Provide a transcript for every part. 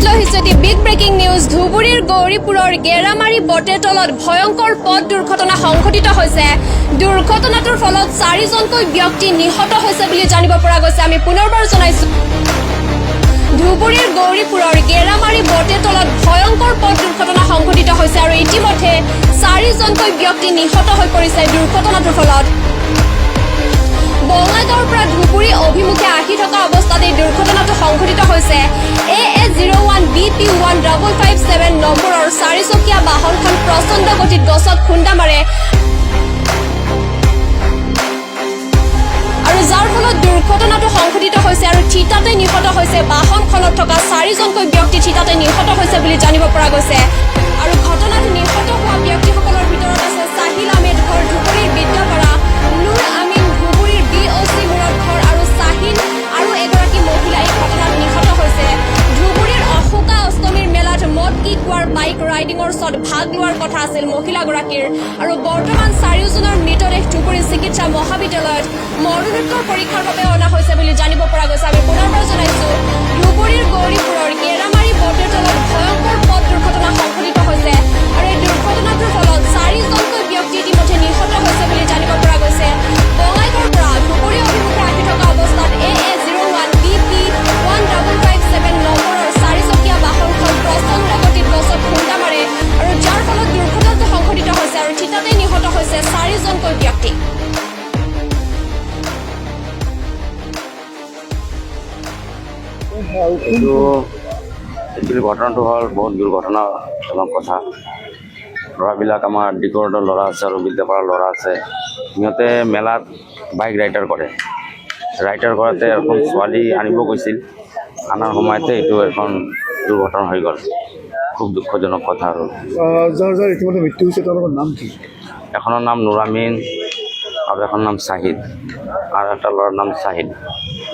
লগত লৈ আহিছো এটি বিগ ব্ৰেকিং নিউজ। ধুবুৰীৰ গৌৰীপুৰৰ গেৰামাৰী বটেতলত ভয়ংকৰ পথ দুৰ্ঘটনা সংঘটিত হৈছে। দুৰ্ঘটনাটোৰ ফলত 4জনকৈ ব্যক্তি নিহত হৈছে বুলি জানিব পৰা গৈছে। আমি পুনৰবাৰ জনাইছো, ধুবুৰীৰ গৌৰীপুৰৰ গেৰামাৰী বটেতলত ভয়ংকৰ পথ দুৰ্ঘটনা সংঘটিত হৈছে আৰু ইতিমধ্যে 4জনকৈ ব্যক্তি নিহত হৈ পৰিছে দুৰ্ঘটনাটোৰ ফলত। বঙাইগাঁৱৰ পৰা ধুবুৰী অভিমুখে আহি থকা অৱস্থাত এই দুৰ্ঘটনাটো সংঘটিত হৈছে। AA01 BP1557 নম্বৰৰ 4চকীয়া বাহনখন প্ৰচণ্ড গতিত গছত খুন্দা মাৰে আৰু যাৰ ফলত দুৰ্ঘটনাটো সংঘটিত হৈছে আৰু থিতাতে নিহত হৈছে। বাহনখনত থকা 4জনকৈ ব্যক্তি থিতাতে নিহত হৈছে বুলি জানিব পৰা গৈছে। আৰু ঘটনাত নিহত হোৱা ব্যক্তিসকলৰ ভিতৰত আছে চাহিল আহমেদ ঘৰ ধুবুৰীৰ বিদ্যাপাৰা, নুৰ আমিন ধুবুৰীৰ BOC মূৰত ঘৰ আৰু চাহিন আৰু এগৰাকী মহিলা এই ঘটনাত নিহত হৈছে। ধুবুৰীৰ অশোকা অষ্টমীৰ মেলাত মদ কি খোৱাৰ বাইক ৰাইডিঙৰ শ্বট ভাগ লোৱাৰ কথা আছিল মহিলাগৰাকীৰ আৰু বৰ্তমান 4জনৰ মৃতদেহ ধুবুৰী চিকিৎসা মহাবিদ্যালয়ত মৰণোত্তৰ পৰীক্ষাৰ বাবে অনা হৈছে বুলি জানিব পৰা গৈছে। আমি পুনৰবাৰ জনাইছো, ধুবুৰীৰ গৌৰীপুৰৰ গেৰামাৰী বটেতলত ভয়ংকৰ পথ দুৰ্ঘটনা সংঘটিত হৈছে আৰু এই দুৰ্ঘটনাটোৰ ফলত 4জনকৈ ব্যক্তি ইতিমধ্যে নিহত হৈছে বুলি জানিব পৰা গৈছে। বঙাইগাঁৱৰ পৰা ধুবুৰী অভিমুখে আহি থকা অৱস্থাত AA01 BP1557 নম্বৰৰ 4চকীয়া বাহনখন প্ৰচণ্ড গতিত গছত খুন্দা মাৰে আৰু যাৰ ফলত দুৰ্ঘটনাটো সংঘটিত হৈছে আৰু থিতাতে নিহত হৈছে 4জনকৈ ব্যক্তি। এইটো ঘটনাটো হ'ল বহুত দুৰ্ঘটনাজনক কথা। ল'ৰাবিলাক আমাৰ ডিকৰডৰ ল'ৰা আছে আৰু বিদ্যাপাৰাৰ ল'ৰা আছে। সিহঁতে মেলাত বাইক ৰাইডাৰ কৰে। ৰাইডাৰ কৰাতে এখন ছোৱালী আনিব গৈছিল। আনাৰ সময়তে এইটো এখন দুৰ্ঘটনা হৈ গ'ল। খুব দুঃখজনক কথা। আৰু যাৰ যাৰ ইতিমধ্যে মৃত্যু হৈছে তেওঁলোকৰ নাম কি? এখনৰ নাম নুৰ আমিন আৰু এখন নাম চাহিদ আৰু এটা ল'ৰাৰ নাম চাহিদ।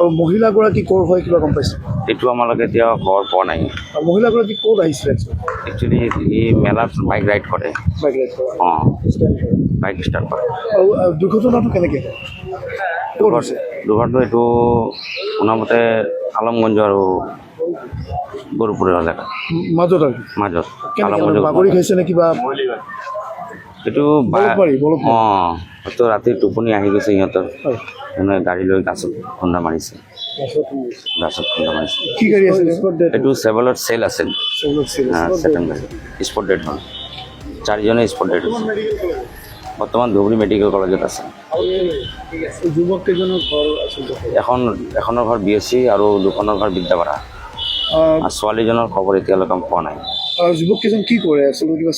আৰু মহিলাগৰাকী ক'ৰ হয় কিবা গম পাইছে? এইটো আমালোকে এতিয়া খবৰ পোৱা নাই। আৰু মহিলাগৰাকী ক'ত আহিছিলে? একচুৱেলি ই মেলাত বাইক ৰাইড কৰে। বাইক ৰাইড কৰা। অঁ, বাইক ষ্টাৰ্ট কৰে। আৰু দুৰ্ঘটনাটো কেনেকৈ হয়? ক'ত হৈছে? দুৰ্ঘটনা এইটো শুনামতে আলমগঞ্জ আৰু গৌৰীপুৰৰ এলেকা মাজত আৰু মাজত কেনেকৈ বাগৰি খাইছে নে কিবা? এইটো অঁ, হয়তো ৰাতি টোপনি আহি গৈছে সিহঁতৰ। হয়। মানে গাড়ী লৈ গাছত খুন্দা মাৰিছে। কি গাড়ী আছিলে? এইটো চেভেলত চেল আছিল। ছেকেণ্ড গাড়ী স্পট ডেড হ'ল। 4জনে স্পট ডেড হৈছে। বৰ্তমান ধুবুৰী মেডিকেল কলেজত আছে। যুৱক কেইজনৰ ঘৰ আছিল? এখনৰ ঘৰ BSc আৰু দুখনৰ ঘৰ বিদ্যাপাৰা। আৰু ছোৱালীজনৰ খবৰ এতিয়ালৈকে পোৱা নাই। যুৱক কেইজন কি কৰে আচলতে? কিবা